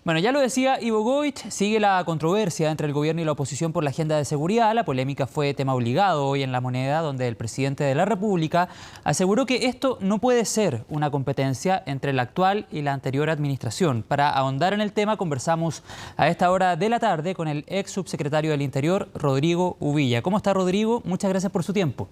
Bueno, ya lo decía Ivo Goich, sigue la controversia entre el gobierno y la oposición por la agenda de seguridad. La polémica fue tema obligado hoy en La Moneda, donde el presidente de la República aseguró que esto no puede ser una competencia entre la actual y la anterior administración. Para ahondar en el tema, conversamos a esta hora de la tarde con el ex subsecretario del Interior, Rodrigo Uvilla. ¿Cómo está, Rodrigo? Muchas gracias por su tiempo.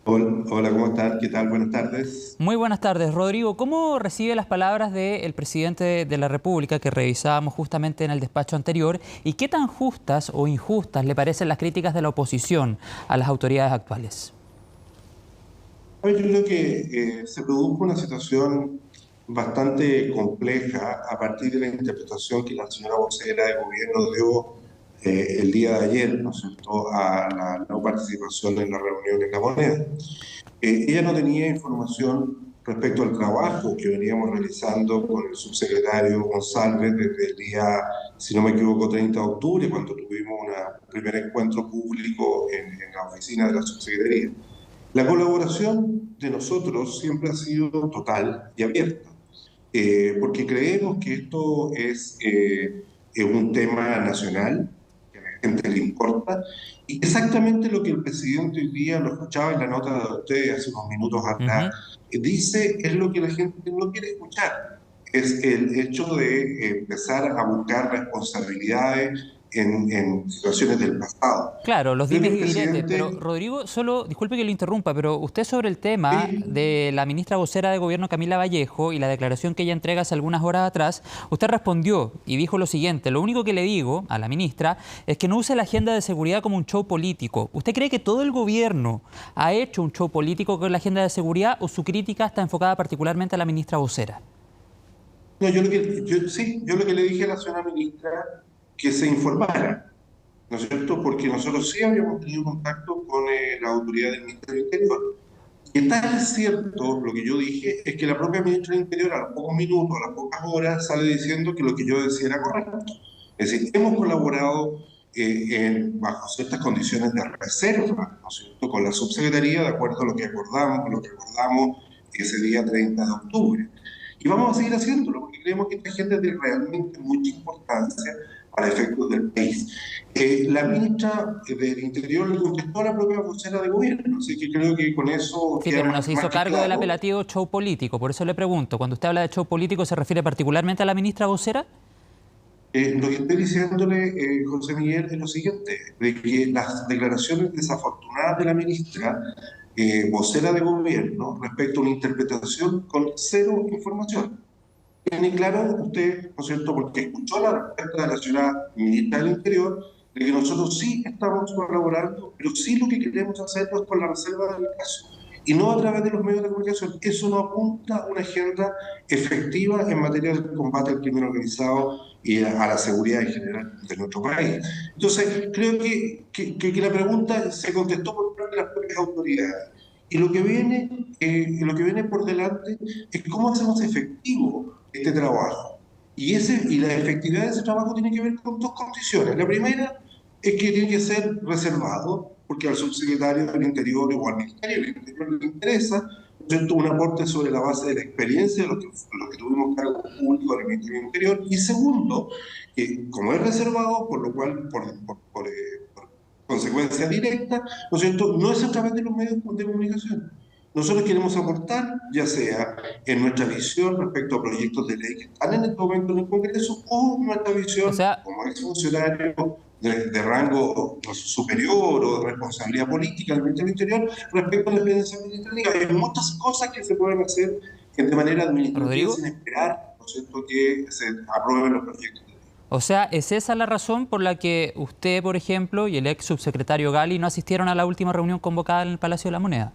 Hola, ¿cómo están? ¿Qué tal? Buenas tardes. Muy buenas tardes, Rodrigo. ¿Cómo recibe las palabras del presidente de la República que revisábamos justamente en el despacho anterior? ¿Y qué tan justas o injustas le parecen las críticas de la oposición a las autoridades actuales? Yo creo que se produjo una situación bastante compleja a partir de la interpretación que la señora vocera de gobierno dio el día de ayer, ¿no es cierto?, a la no participación en la reunión en La Moneda. Ella no tenía información respecto al trabajo que veníamos realizando con el subsecretario González desde el día, si no me equivoco, 30 de octubre, cuando tuvimos un primer encuentro público en la oficina de la subsecretaría. La colaboración de nosotros siempre ha sido total y abierta, porque creemos que esto es un tema nacional, que a la gente le importa, y exactamente lo que el presidente hoy día, lo escuchaba en la nota de ustedes hace unos minutos atrás, Ujú. dice es lo que la gente no quiere escuchar, es el hecho de empezar a buscar responsabilidades en situaciones del pasado. Claro, los Creo que dimes el y diretes, pero presidente... Rodrigo, solo, disculpe que lo interrumpa, pero usted sobre el tema Sí, de la ministra vocera de Gobierno, Camila Vallejo, y la declaración que ella entrega hace algunas horas atrás, usted respondió y dijo lo siguiente: lo único que le digo a la ministra es que no use la agenda de seguridad como un show político. ¿Usted cree que todo el gobierno ha hecho un show político con la agenda de seguridad o su crítica está enfocada particularmente a la ministra vocera? no, yo lo que le dije a la señora ministra, que se informara, ¿no es cierto? Porque nosotros sí habíamos tenido contacto con la autoridad del Ministerio del Interior. Y tal es cierto, lo que yo dije, es que la propia ministra del Interior a los pocos minutos, a las pocas horas, sale diciendo que lo que yo decía era correcto. Es decir, hemos colaborado bajo ciertas condiciones de reserva, ¿no es cierto?, con la subsecretaría, de acuerdo a lo que acordamos ese día 30 de octubre. Y vamos a seguir haciéndolo, porque creemos que esta agenda es de realmente mucha importancia para efectos del país. La ministra del Interior le contestó a la propia vocera de gobierno, así que creo que con eso Sí, queda pero no se más hizo que cargo del claro. apelativo show político, por eso le pregunto, cuando usted habla de show político, ¿se refiere particularmente a la ministra vocera? Lo que estoy diciéndole, José Miguel, es lo siguiente, de que las declaraciones desafortunadas de la ministra, vocera de gobierno, respecto a una interpretación con cero información. Tiene claro usted, ¿no es cierto?, porque escuchó la respuesta de la señora ministra del Interior, de que nosotros sí estamos colaborando, pero sí lo que queremos hacerlo es con la reserva del caso, y no a través de los medios de comunicación. Eso no apunta a una agenda efectiva en materia de combate al crimen organizado y a la seguridad en general de nuestro país. Entonces, creo que la pregunta se contestó por parte de las propias autoridades. Y lo que viene por delante es cómo hacemos efectivo este trabajo. Y la efectividad de ese trabajo tiene que ver con dos condiciones. La primera es que tiene que ser reservado, porque al subsecretario del Interior o al Ministerio del Interior le interesa, ¿no es cierto?, un aporte sobre la base de la experiencia de los que tuvimos cargo público del Ministerio del Interior. Y segundo, que como es reservado, por lo cual, por consecuencia directa, ¿no es cierto?, no es a través de los medios de comunicación. Nosotros queremos aportar, ya sea en nuestra visión respecto a proyectos de ley que están en este momento en el Congreso, o nuestra O visión sea, como exfuncionario de rango superior o de responsabilidad política del Ministerio del Interior respecto a la experiencia administrativa. Hay muchas cosas que se pueden hacer de manera administrativa Rodrigo, sin esperar, ¿no es cierto?, que se aprueben los proyectos de ley. o sea, ¿es esa la razón por la que usted, por ejemplo, y el ex subsecretario Gali no asistieron a la última reunión convocada en el Palacio de la Moneda?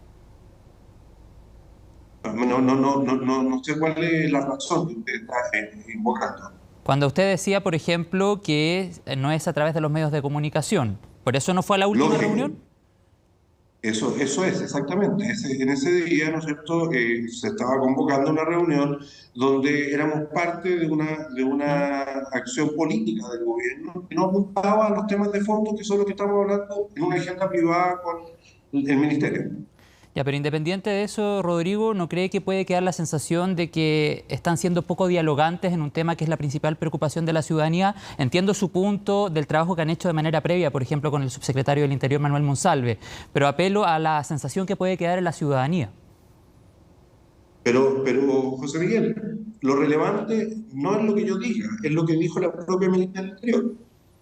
No sé cuál es la razón que usted está invocando. Cuando usted decía, por ejemplo, que no es a través de los medios de comunicación, ¿por eso no fue a la última Lógico, reunión? eso es exactamente. En ese día, ¿no es cierto?, se estaba convocando una reunión donde éramos parte de ¿Mm? una acción política del gobierno que no apuntaba a los temas de fondo, que son los que estamos hablando en una agenda privada con el ministerio. Ya, pero independiente de eso, Rodrigo, ¿no cree que puede quedar la sensación de que están siendo poco dialogantes en un tema que es la principal preocupación de la ciudadanía? Entiendo su punto del trabajo que han hecho de manera previa, por ejemplo, con el subsecretario del Interior, Manuel Monsalve, pero apelo a la sensación que puede quedar en la ciudadanía. Pero, José Miguel, lo relevante no es lo que yo diga, es lo que dijo la propia ministra del Interior.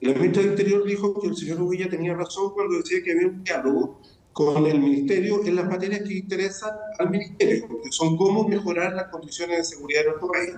La ministra del Interior dijo que el señor Uvilla tenía razón cuando decía que había un diálogo con el Ministerio en las materias que interesan al Ministerio, que son cómo mejorar las condiciones de seguridad de nuestro país.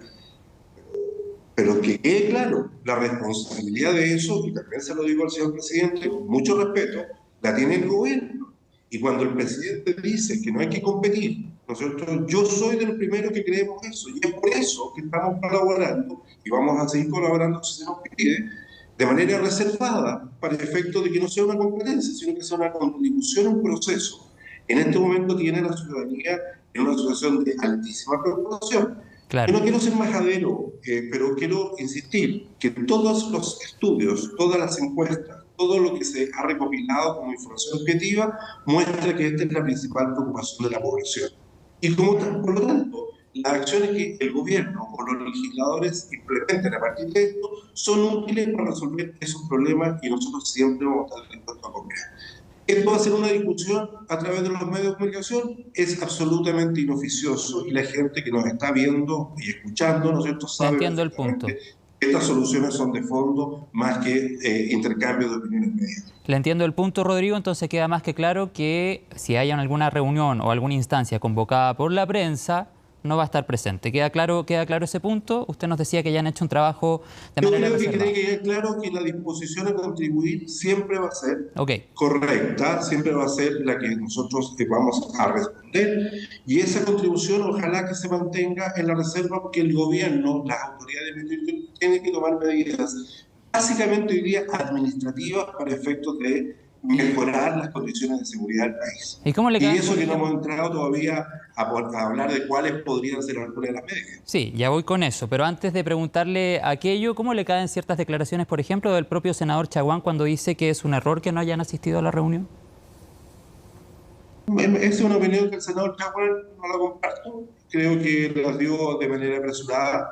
Pero que quede claro, la responsabilidad de eso, y también se lo digo al señor presidente, con mucho respeto, la tiene el gobierno. Y cuando el presidente dice que no hay que competir, nosotros, yo soy del primero que creemos eso, y es por eso que estamos colaborando, y vamos a seguir colaborando si se nos pide, de manera reservada, para el efecto de que no sea una competencia, sino que sea una contribución a un proceso. En este momento tiene la ciudadanía en una situación de altísima preocupación. Yo Claro. no quiero ser majadero, pero quiero insistir que todos los estudios, todas las encuestas, todo lo que se ha recopilado como información objetiva muestra que esta es la principal preocupación de la población. Y por lo tanto, las acciones que el gobierno o los legisladores implementen a partir de esto son útiles para resolver esos problemas y nosotros siempre vamos a estar dispuestos a cooperar. Esto va a ser una discusión a través de los medios de comunicación, es absolutamente inoficioso y la gente que nos está viendo y escuchando, ¿no es cierto?, Le sabe entiendo el perfectamente punto. que estas soluciones son de fondo más que intercambios de opiniones mediáticas. Le entiendo el punto, Rodrigo, entonces queda más que claro que si hay alguna reunión o alguna instancia convocada por la prensa, no va a estar presente. Queda claro ese punto? Usted nos decía que ya han hecho un trabajo de Yo manera creo que reservada. tiene que quedar claro que la disposición a contribuir siempre va a ser Ok. correcta, siempre va a ser la que nosotros vamos a responder, y esa contribución ojalá que se mantenga en la reserva, porque el gobierno, las autoridades administrativas tienen que tomar medidas, básicamente hoy día administrativas, para efectos de mejorar las condiciones de seguridad del país. ¿Y cómo le Y caen, eso por que no hemos ejemplo? entrado todavía a hablar de cuáles podrían ser algunas de las medidas. Sí, ya voy con eso, pero antes de preguntarle aquello, ¿cómo le caen ciertas declaraciones, por ejemplo, del propio senador Chaguán cuando dice que es un error que no hayan asistido a la reunión? Esa es una opinión que el senador Chaguán no la comparto. Creo que las dio de manera apresurada,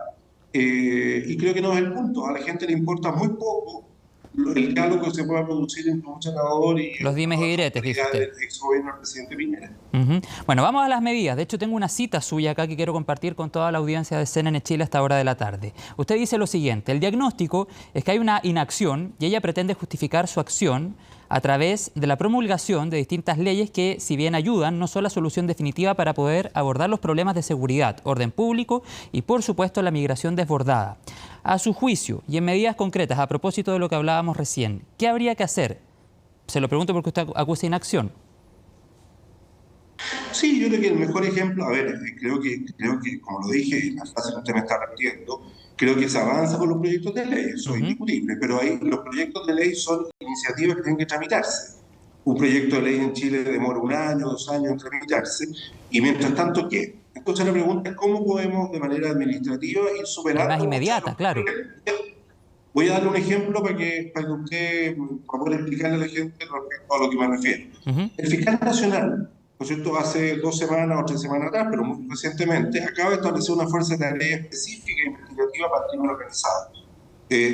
y creo que no es el punto. A la gente le importa muy poco el diálogo que se pueda producir entre un senador y Los una dimes y de las diretes, dice autoridades usted. del ex gobierno del presidente Piñera. Ujú. Bueno, vamos a las medidas. De hecho, tengo una cita suya acá que quiero compartir con toda la audiencia de CNN Chile a esta hora de la tarde. Usted dice lo siguiente: el diagnóstico es que hay una inacción y ella pretende justificar su acción a través de la promulgación de distintas leyes que, si bien ayudan, no son la solución definitiva para poder abordar los problemas de seguridad, orden público y, por supuesto, la migración desbordada. A su juicio y en medidas concretas, a propósito de lo que hablábamos recién, ¿qué habría que hacer? Se lo pregunto porque usted acusa inacción. Sí, yo creo que el mejor ejemplo, a ver, creo que, como lo dije, la frase que usted me está repitiendo, creo que se avanza con los proyectos de ley, eso es Ujú. indiscutible, pero ahí los proyectos de ley son iniciativas que tienen que tramitarse. Un proyecto de ley en Chile demora 1 año, 2 años en tramitarse, y mientras tanto, ¿qué? Entonces la pregunta es cómo podemos de manera administrativa ir Y más superando muchos de inmediata, los claro. problemas. Voy a darle un ejemplo para que usted pueda explicarle a la gente respecto a lo que me refiero. Ujú. El fiscal nacional, ¿no es cierto?, hace 2 semanas o 3 semanas atrás, pero muy recientemente, acaba de establecer una fuerza de tarea específica e investigativa para el crimen organizado.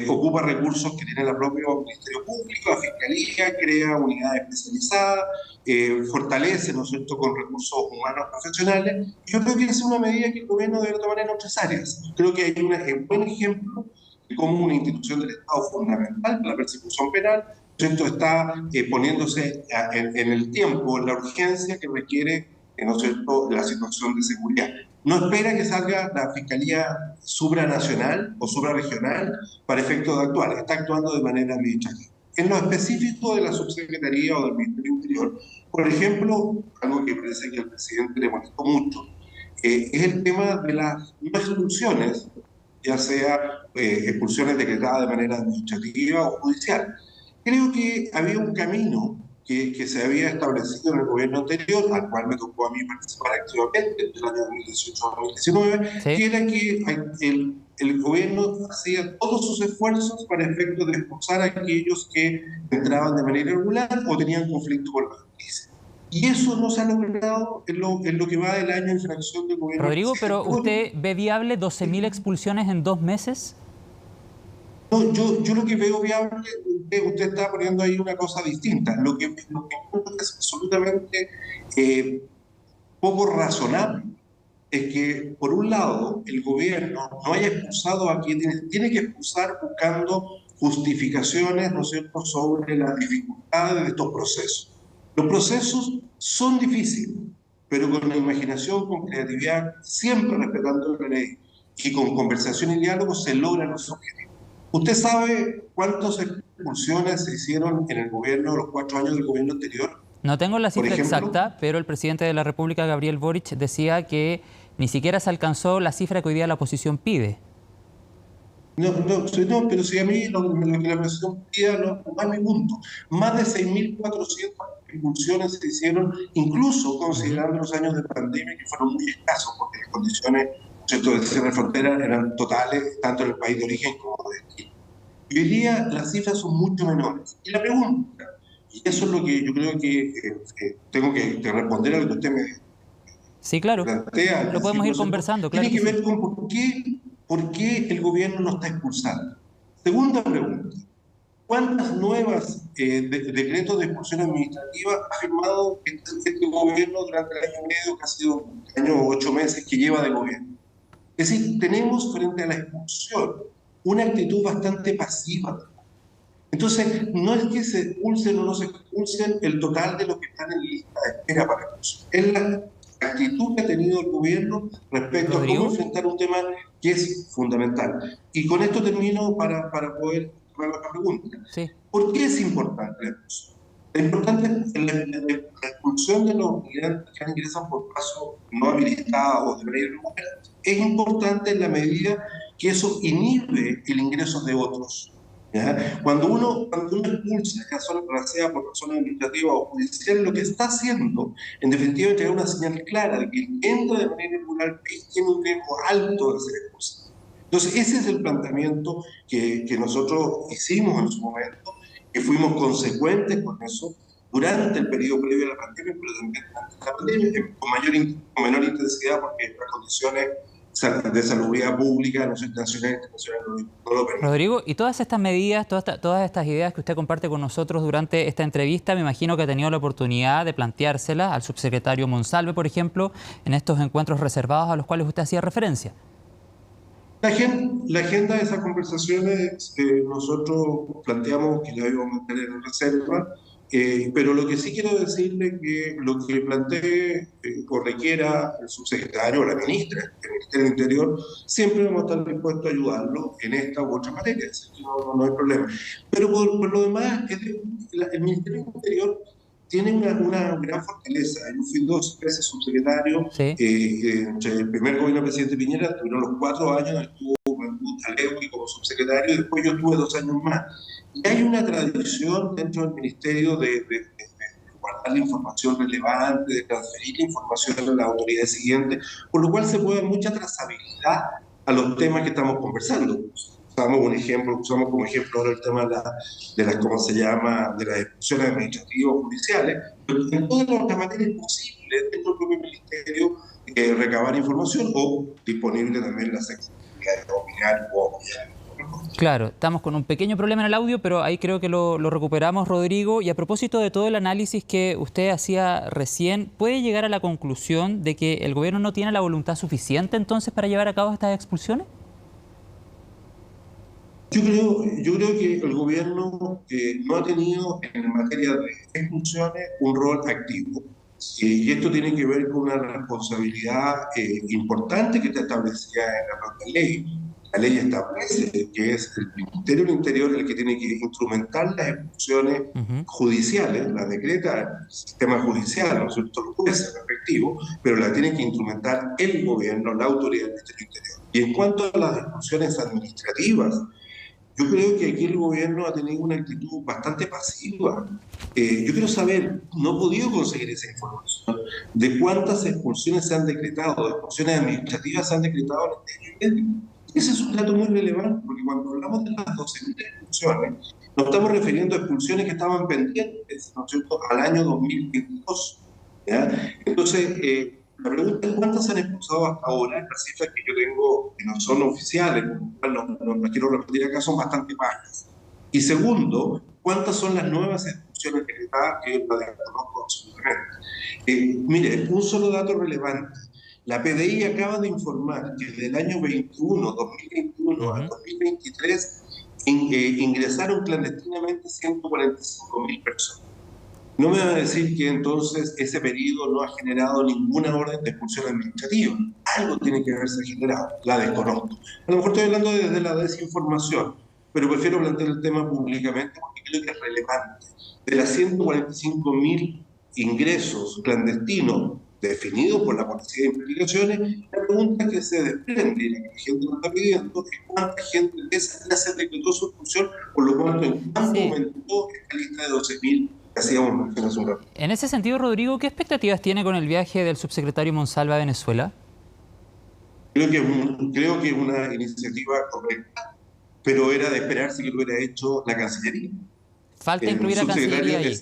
Ocupa recursos que tiene el propio Ministerio Público, la Fiscalía, crea unidades especializadas, fortalece, ¿no es cierto?, con recursos humanos profesionales. Yo creo que esa es una medida que el gobierno debe tomar en otras áreas. Creo que hay un buen ejemplo de cómo una institución del Estado fundamental para la persecución penal, ¿cierto?, está poniéndose en el tiempo, en la urgencia que requiere, ¿no es cierto?, la situación de seguridad. No espera que salga la Fiscalía supranacional o suprarregional para efectos de actuar, está actuando de manera administrativa. En lo específico de la subsecretaría o del Ministerio del Interior, por ejemplo, algo que parece que al presidente le molestó mucho, es el tema de las no expulsiones, ya sea expulsiones decretadas de manera administrativa o judicial. Creo que había un camino que se había establecido en el gobierno anterior, al cual me tocó a mí participar activamente entre el año 2018 a 2019, Sí. que era que el gobierno hacía todos sus esfuerzos para efectos de expulsar a aquellos que entraban de manera irregular o tenían conflicto con la justicia. Y eso no se ha logrado en lo que va del año de infracción del gobierno del Rodrigo, pero presidente ¿usted Boric. ve viable 12.000 expulsiones en 2 meses? No, yo lo que veo viable, usted está poniendo ahí una cosa distinta. Lo que encuentro que es absolutamente poco razonable es que, por un lado, el gobierno no haya expulsado a quien tiene que expulsar buscando justificaciones, ¿no es cierto?, sobre las dificultades de estos procesos. Los procesos son difíciles, pero con la imaginación, con creatividad, siempre respetando la ley y con conversación y diálogo se logran los objetivos. ¿Usted sabe cuántas expulsiones se hicieron en el gobierno, los 4 años del gobierno anterior, No tengo la por cifra ejemplo? exacta, pero el presidente de la República, Gabriel Boric, decía que ni siquiera se alcanzó la cifra que hoy día la oposición pide. No, no, no, pero si a mí lo que la presión pida no es mi punto. Más de 6.400 expulsiones se hicieron, incluso Ujú. considerando los años de pandemia, que fueron muy escasos, porque las condiciones, ¿cierto?, de cierre de frontera eran totales, tanto en el país de origen como de destino. Y hoy día las cifras son mucho menores. Y la pregunta, y eso es lo que yo creo que tengo que responder a lo que usted me Sí, claro. plantea al Lo podemos principio, ir ¿no es cierto?, conversando, claro tiene que que sí. ver con por qué el gobierno no está expulsando. Segunda pregunta, ¿cuántas nuevas decretos de expulsión administrativa ha firmado este gobierno durante el año y medio, que ha sido un año o 8 meses que lleva de gobierno? Es decir, tenemos frente a la expulsión una actitud bastante pasiva. Entonces, no es que se expulsen o no se expulsen el total de los que están en lista de espera para expulsión. Es la actitud que ha tenido el gobierno respecto a cómo Rodrigo, enfrentar un tema que es fundamental. Y con esto termino para poder tomar la pregunta. sí. ¿Por qué es importante la expulsión? Es importante la expulsión de los migrantes que ingresan por paso no habilitado o de manera irregular. Es importante en la medida que eso inhibe el ingreso de otros. ¿Ya? Cuando uno expulsa, ya sea por razones administrativas o judiciales, lo que está haciendo, en definitiva, es entregar una señal clara de que el que entra de manera irregular al país tiene un riesgo alto de ser expulsado. Entonces, ese es el planteamiento que nosotros hicimos en su momento, que fuimos consecuentes con eso durante el periodo previo a la pandemia, pero también durante la pandemia, con menor intensidad, porque las condiciones de salubridad pública, no sé, nacional e internacional, no lo permiten. Rodrigo, y todas estas medidas, todas estas ideas que usted comparte con nosotros durante esta entrevista, me imagino que ha tenido la oportunidad de planteárselas al subsecretario Monsalve, por ejemplo, en estos encuentros reservados a los cuales usted hacía referencia. La agenda de esas conversaciones, nosotros planteamos que la íbamos a mantener en reserva, pero lo que sí quiero decirle es que lo que plantee o requiera el subsecretario o la ministra del Ministerio del Interior, siempre vamos a estar dispuestos a ayudarlo en esta u otra materia, así que no hay problema. Pero por lo demás, el Ministerio del Interior tiene una gran fortaleza. Yo fui 2 veces subsecretario, Sí. entre el primer gobierno del presidente Piñera, tuvieron los 4 años, estuvo Mahmoud Alewi como subsecretario, y después yo estuve 2 años más. Y hay una tradición dentro del ministerio de guardar la información relevante, de transferir la información a las autoridades siguientes, por lo cual se puede dar mucha trazabilidad a los temas que estamos conversando. Usamos como ejemplo ahora el tema de las ¿cómo se llama?, de las expulsiones administrativas o judiciales, pero en todas las otras materias es posible dentro del propio ministerio recabar información o disponible también las secretarías de opinar o apoyar. Claro, estamos con un pequeño problema en el audio, pero ahí creo que lo recuperamos, Rodrigo. Y a propósito de todo el análisis que usted hacía recién, ¿puede llegar a la conclusión de que el gobierno no tiene la voluntad suficiente entonces para llevar a cabo estas expulsiones? Yo creo que el gobierno no ha tenido en materia de expulsiones un rol activo. Y esto tiene que ver con una responsabilidad importante que está establecida en la propia ley. La ley establece que es el Ministerio del Interior el que tiene que instrumentar las expulsiones Ujú. judiciales, las decreta el sistema judicial, ¿no es cierto?, los jueces respectivos, pero la tiene que instrumentar el gobierno, la autoridad del Ministerio del Interior. Y en cuanto a las expulsiones administrativas, yo creo que aquí el gobierno ha tenido una actitud bastante pasiva. Yo quiero saber, no he podido conseguir esa información, de cuántas expulsiones se han decretado, de expulsiones administrativas se han decretado en este año y medio. Ese es un dato muy relevante, porque cuando hablamos de las 12.000 expulsiones, nos estamos refiriendo a expulsiones que estaban pendientes, ¿no es cierto?, al año 2022. ¿Ya? Entonces, la pregunta es cuántas se han expulsado hasta ahora. Las cifras que yo tengo, que no son oficiales, no quiero repetir acá, son bastante bajas. Y segundo, ¿cuántas son las nuevas expulsiones decretadas que yo la desconozco absolutamente? Mire, un solo dato relevante. La PDI acaba de informar que del año 2021 al Ujú. 2023 ingresaron clandestinamente 145.000 personas. No me va a decir que entonces ese periodo no ha generado ninguna orden de expulsión administrativa. Algo tiene que haberse generado, la desconozco. A lo mejor estoy hablando desde la desinformación, pero prefiero plantear el tema públicamente porque creo que es relevante. De las 145.000 ingresos clandestinos definidos por la Policía de Investigaciones, la pregunta que se desprende y la que la gente nos está pidiendo es cuánta gente de esa clase decretó su expulsión, por lo cual en cuánto Sí. aumentó esta lista de 12.000 que hacíamos mención hace un rato. En ese sentido, Rodrigo, ¿qué expectativas tiene con el viaje del subsecretario Monsalva a Venezuela? Creo que es una iniciativa correcta, pero era de esperarse que lo hubiera hecho la Cancillería. Falta El incluir a Cancillería subsecretario, allí.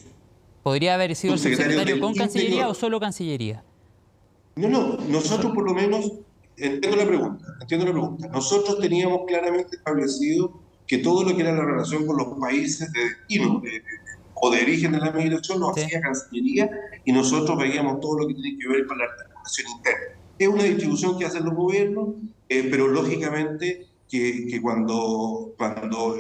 ¿Podría haber sido el subsecretario subsecretario del con Cancillería o Interior. solo Cancillería? No, nosotros por lo menos, entiendo la pregunta. Nosotros teníamos claramente establecido que todo lo que era la relación con los países de destino o de origen de la migración lo Sí. hacía Cancillería y nosotros veíamos todo lo que tiene que ver con la relación interna. Es una distribución que hacen los gobiernos, pero lógicamente que cuando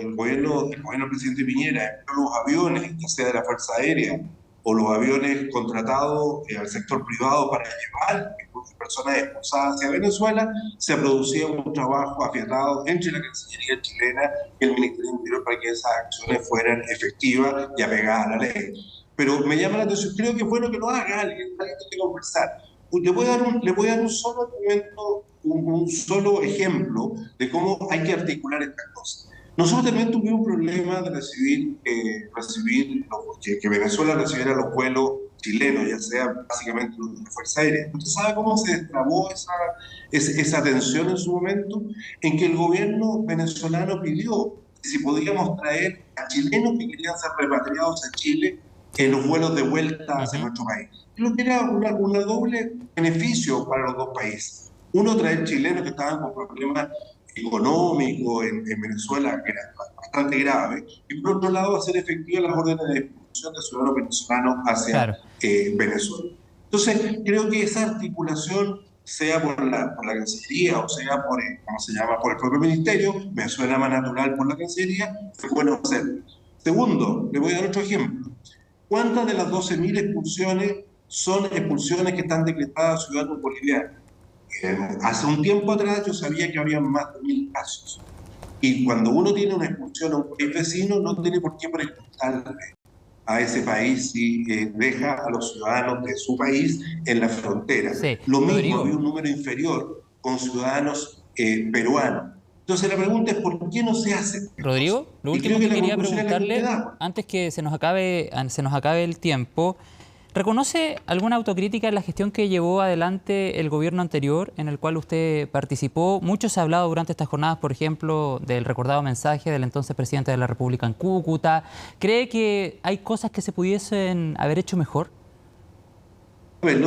el gobierno del presidente Piñera envió los aviones, ya sea de la Fuerza Aérea o los aviones contratados al sector privado para llevar personas expulsadas hacia Venezuela, se producía un trabajo afiatado entre la Cancillería chilena y el Ministerio del Interior para que esas acciones fueran efectivas y apegadas a la ley. Pero me llama la atención, creo que es bueno que lo haga alguien tiene que conversar. Le voy a dar un solo argumento, un solo ejemplo de cómo hay que articular estas cosas. Nosotros también tuvimos un problema de que Venezuela recibiera los vuelos chilenos, ya sea básicamente los de la Fuerza Aérea. ¿Usted sabe cómo se destrabó esa tensión en su momento? En que el gobierno venezolano pidió que si podíamos traer a chilenos que querían ser repatriados a Chile en los vuelos de vuelta hacia Ujú. nuestro país. Creo que era una doble beneficio para los dos países. Uno, traer chilenos que estaban con problemas económico en Venezuela, que era bastante grave, y por otro lado hacer efectivas las órdenes de expulsión de ciudadanos venezolanos hacia Claro. Venezuela. Entonces, creo que esa articulación, sea por la Cancillería o sea ¿cómo se llama?, por el propio Ministerio, me suena más natural por la Cancillería, es bueno hacerlo. Segundo, le voy a dar otro ejemplo. ¿Cuántas de las 12.000 expulsiones son expulsiones que están decretadas a ciudadanos bolivianos? Hace un tiempo atrás yo sabía que había más de 1.000 casos. Y cuando uno tiene una expulsión a un país vecino, no tiene por qué preguntarle a ese país si deja a los ciudadanos de su país en la frontera. Sí. Lo mismo, Rodrigo, había un número inferior con ciudadanos peruanos. Entonces la pregunta es ¿por qué no se hace estas cosas? Rodrigo, lo Y creo último que que la quería conclusión es la que usted preguntarle, da. antes que se nos acabe el tiempo, ¿reconoce alguna autocrítica en la gestión que llevó adelante el gobierno anterior en el cual usted participó? Mucho se ha hablado durante estas jornadas, por ejemplo, del recordado mensaje del entonces presidente de la República en Cúcuta. ¿Cree que hay cosas que se pudiesen haber hecho mejor? A ver,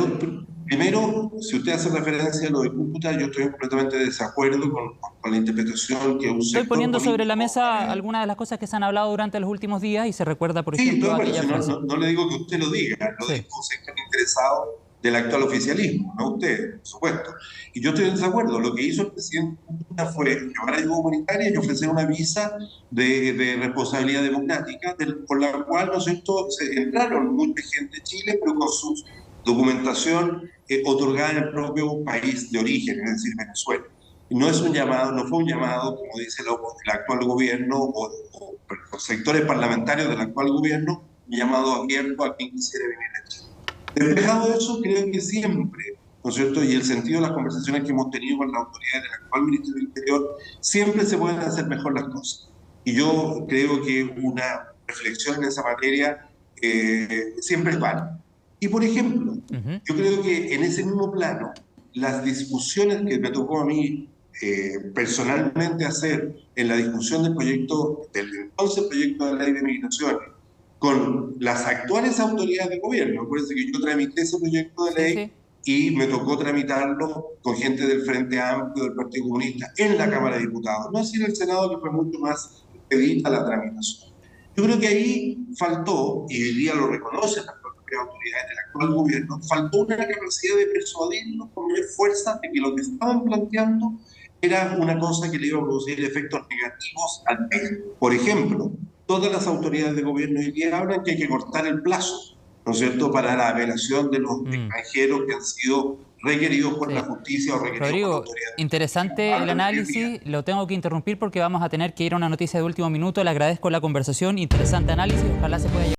primero, si usted hace referencia a lo de Cúcuta, yo estoy completamente de desacuerdo con la interpretación que un Estoy sector poniendo sobre la político. mesa algunas de las cosas que se han hablado durante los últimos días y se recuerda, por Sí, estoy ejemplo, de acuerdo, aquella si no, frase. no le digo que usted lo diga, lo Sí. dijo un sector interesado del actual oficialismo, no usted, por supuesto. Y yo estoy en desacuerdo. Lo que hizo el presidente Cúcuta fue llevar ayuda humanitaria y ofrecer una visa de responsabilidad democrática, por la cual, ¿no es cierto?, se entraron mucha gente de Chile, pero con su documentación otorgada en el propio país de origen, es decir, Venezuela. No es un llamado, no fue un llamado, como dice el actual gobierno o los sectores parlamentarios del actual gobierno, un llamado abierto a quien quisiera venir a Chile. Despejado eso, creo que siempre, ¿no es cierto?, y el sentido de las conversaciones que hemos tenido con las autoridades del actual Ministerio del Interior, siempre se pueden hacer mejor las cosas. Y yo creo que una reflexión en esa materia siempre es válida. Y por ejemplo, Ujú. yo creo que en ese mismo plano, las discusiones que me tocó a mí personalmente hacer en la discusión del entonces proyecto de ley de migraciones, con las actuales autoridades de gobierno. Acuérdense que yo tramité ese proyecto de Sí, ley sí. y me tocó tramitarlo con gente del Frente Amplio, del Partido Comunista, en la Cámara de Diputados. No así en el Senado, que fue mucho más expedita la tramitación. Yo creo que ahí faltó, y hoy día lo reconocen las propias autoridades del actual gobierno, faltó una capacidad de persuadirnos con mayor fuerza de que lo que estaban planteando era una cosa que le iba a producir efectos negativos al país. Por ejemplo, todas las autoridades de gobierno hoy día hablan que hay que cortar el plazo, ¿no es cierto?, para la apelación de los Mm, extranjeros que han sido requeridos por la sí. justicia o requeridos por la Rodrigo, autoridad administrativa. interesante el Hablan hoy día. análisis. Lo tengo que interrumpir porque vamos a tener que ir a una noticia de último minuto. Le agradezco la conversación. Interesante análisis. Ojalá se pueda llevar.